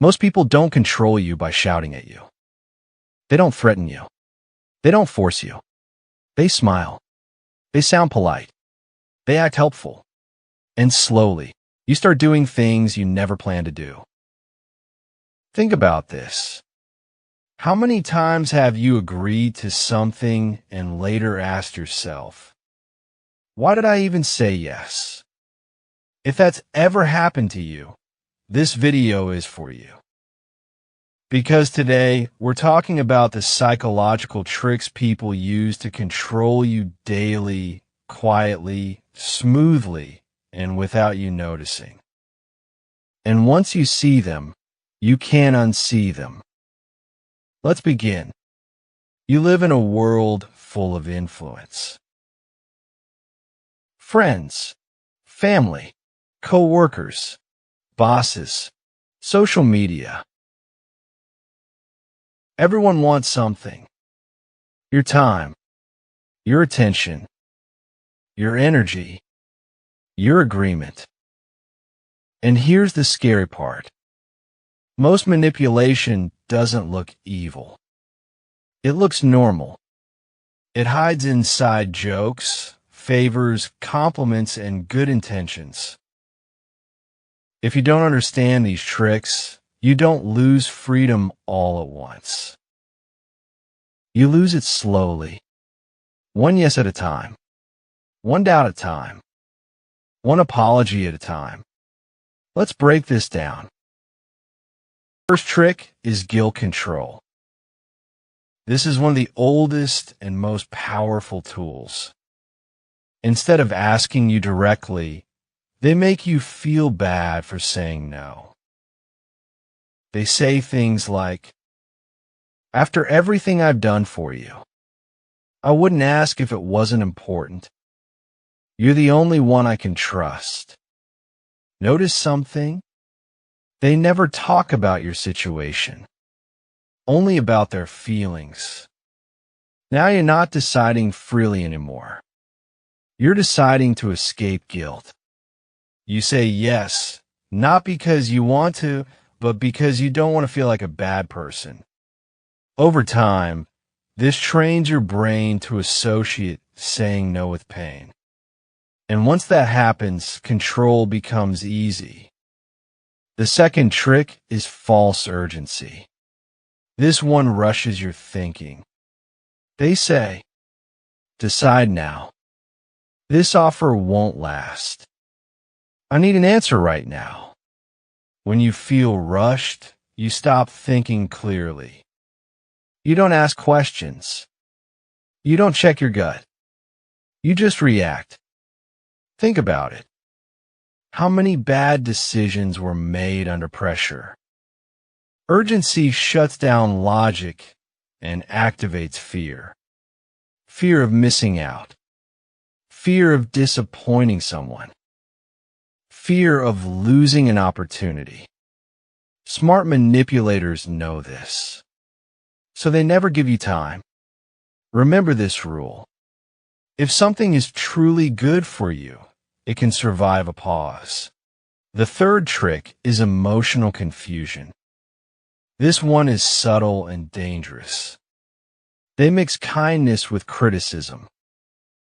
Most people don't control you by shouting at you. They don't threaten you. They don't force you. They smile. They sound polite. They act helpful. And slowly, you start doing things you never planned to do. Think about this. How many times have you agreed to something and later asked yourself, why did I even say yes? If that's ever happened to you, this video is for you. Because today, we're talking about the psychological tricks people use to control you daily, quietly, smoothly, and without you noticing. And once you see them, you can't unsee them. Let's begin. You live in a world full of influence. Friends, family, co-workers, bosses, social media. Everyone wants something. Your time, your attention, your energy, your agreement. And here's the scary part. Most manipulation doesn't look evil. It looks normal. It hides inside jokes, favors, compliments, and good intentions. If you don't understand these tricks, you don't lose freedom all at once. You lose it slowly, one yes at a time, one doubt at a time, one apology at a time. Let's break this down. First trick is guilt control. This is one of the oldest and most powerful tools. Instead of asking you directly, they make you feel bad for saying no. They say things like, after everything I've done for you, I wouldn't ask if it wasn't important. You're the only one I can trust. Notice something? They never talk about your situation, only about their feelings. Now you're not deciding freely anymore. You're deciding to escape guilt. You say yes, not because you want to, but because you don't want to feel like a bad person. Over time, this trains your brain to associate saying no with pain. And once that happens, control becomes easy. The second trick is false urgency. This one rushes your thinking. They say, decide now. This offer won't last. I need an answer right now. When you feel rushed, you stop thinking clearly. You don't ask questions. You don't check your gut. You just react. Think about it. How many bad decisions were made under pressure? Urgency shuts down logic and activates fear. Fear of missing out. Fear of disappointing someone. Fear of losing an opportunity. Smart manipulators know this. So they never give you time. Remember this rule. If something is truly good for you, it can survive a pause. The third trick is emotional confusion. This one is subtle and dangerous. They mix kindness with criticism.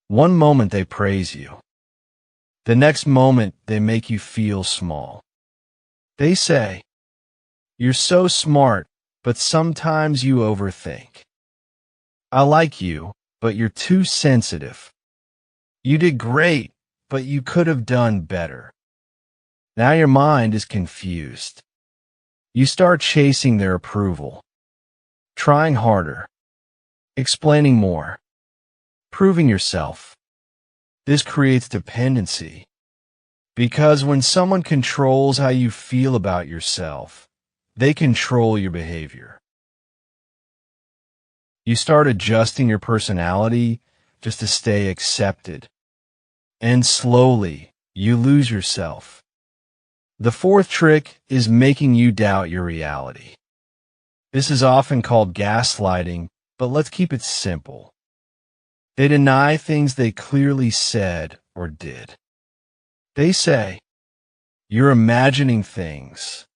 One moment they praise you. The next moment they make you feel small. They say, you're so smart, but sometimes you overthink. I like you, but you're too sensitive. You did great, but you could have done better. Now your mind is confused. You start chasing their approval, trying harder, explaining more, proving yourself. This creates dependency. Because when someone controls how you feel about yourself, they control your behavior. You start adjusting your personality just to stay accepted. And slowly, you lose yourself. The fourth trick is making you doubt your reality. This is often called gaslighting, but let's keep it simple. They deny things they clearly said or did. They say, you're imagining things.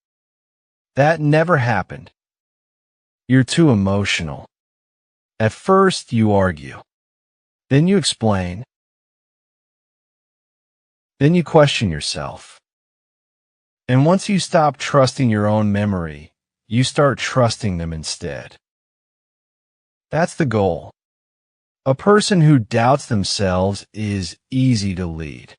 That never happened. You're too emotional. At first, you argue. Then you explain. Then you question yourself. And once you stop trusting your own memory, you start trusting them instead. That's the goal. A person who doubts themselves is easy to lead.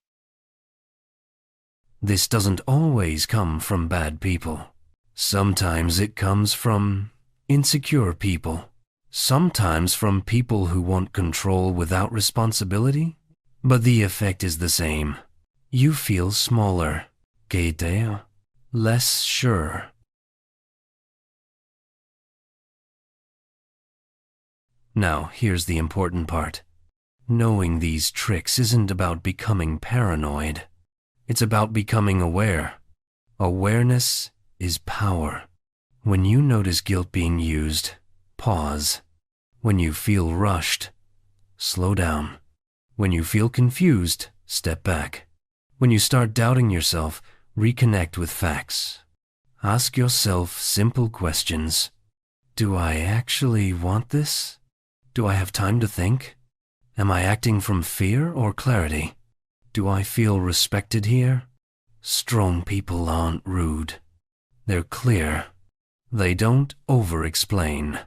This doesn't always come from bad people. Sometimes it comes from insecure people. Sometimes from people who want control without responsibility. But the effect is the same. You feel smaller, tel'a, less sure. Now, here's the important part. Knowing these tricks isn't about becoming paranoid. It's about becoming aware. Awareness is power. When you notice guilt being used, pause. When you feel rushed, slow down. When you feel confused, step back. When you start doubting yourself, reconnect with facts. Ask yourself simple questions. Do I actually want this? Do I have time to think? Am I acting from fear or clarity? Do I feel respected here? Strong people aren't rude. They're clear. They don't over-explain.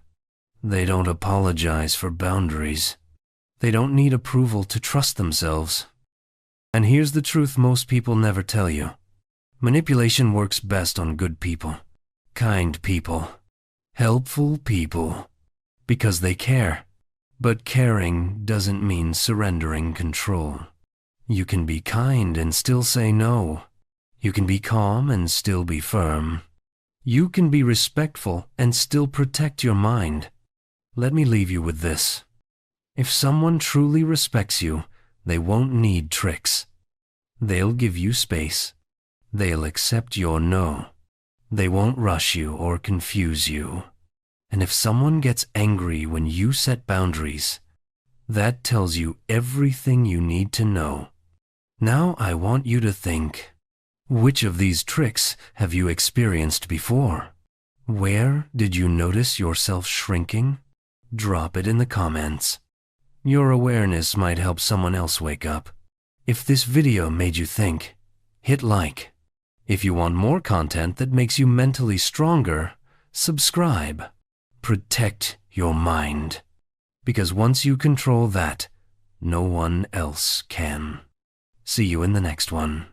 They don't apologize for boundaries. They don't need approval to trust themselves. And here's the truth most people never tell you. Manipulation works best on good people, kind people, helpful people, because they care. But caring doesn't mean surrendering control. You can be kind and still say no. You can be calm and still be firm. You can be respectful and still protect your mind. Let me leave you with this. If someone truly respects you, they won't need tricks. They'll give you space. They'll accept your no. They won't rush you or confuse you. And if someone gets angry when you set boundaries, that tells you everything you need to know. Now I want you to think, which of these tricks have you experienced before? Where did you notice yourself shrinking? Drop it in the comments. Your awareness might help someone else wake up. If this video made you think, hit like. If you want more content that makes you mentally stronger, subscribe. Protect your mind. Because once you control that, no one else can. See you in the next one.